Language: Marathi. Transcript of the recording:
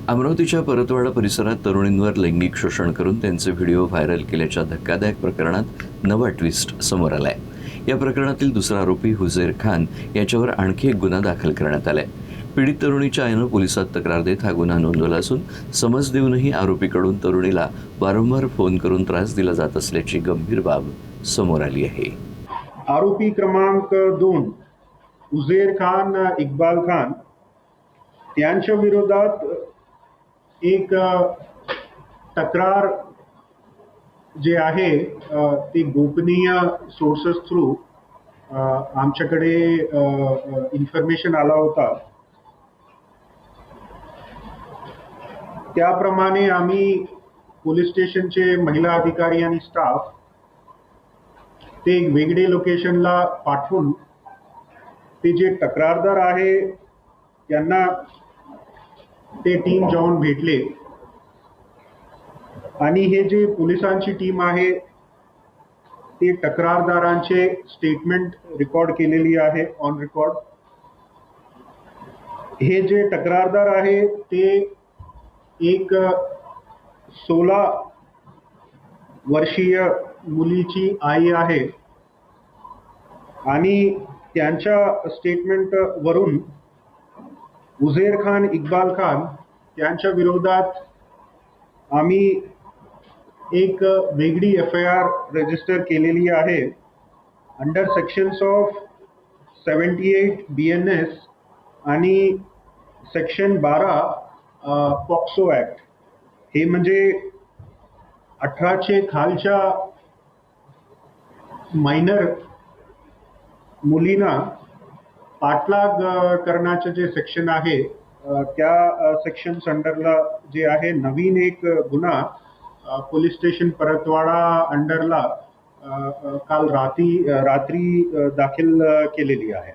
अमरावतीच्या परतवाडा परिसरात तरुणींवर लैंगिक शोषण करून त्यांचे व्हिडिओ व्हायरल केल्याच्या धक्कादायक प्रकरणात नवा ट्विस्ट समोर आलाय। या प्रकरणातील दुसरा आरोपी हुझैर खान याच्यावर आणखी एक गुन्हा दाखल करण्यात आलाय। पीडित तरुणीच्या आईनं पोलिसात तक्रार देत हा गुन्हा नोंदवला असून समज देऊनही आरोपीकडून तरुणीला वारंवार फोन करून त्रास दिला जात असल्याची गंभीर बाब समोर आली आहे। आरोपी क्रमांक 2 हुझैर खान इक्बाल खान यांच्या विरोधात एक तक्रार जे आहे ती गोपनीय सोर्सेस थ्रू आमच्याकडे इन्फॉर्मेशन आला होता। त्याप्रमाणे आम्ही पोलीस स्टेशनचे महिला अधिकारी आणि स्टाफ ते एक वेगळे लोकेशनला पाठवून ते जे तक्रारदार आहे त्यांना ते टीम जाऊन भेटले आणि हे जे पोलिसांची टीम आहे ते तक्रारदारांचे स्टेटमेंट रेकॉर्ड केलेली आहे ऑन रेकॉर्ड। हे जे तक्रारदार आहे ते एक 16 वर्षीय मुलीची आई आहे आणि त्यांच्या स्टेटमेंट वरून हुझैर खान इक्बाल खान यांच्या विरोधात आम्ही एक वेगळी FIR रजिस्टर केलेली आहे अंडर सेक्शन्स ऑफ 78 BNS आणि सेक्शन 12 पॉक्सो ॲक्ट। हे म्हणजे 18चे खालच्या मायनर मुलींना पाठलाग करण्याचे जे सेक्शन आहे त्या सेक्शन्स अंडरला जे आहे नवीन एक गुन्हा पोलीस स्टेशन परतवाडा अंडरला काल रात्री दाखल केलेली आहे।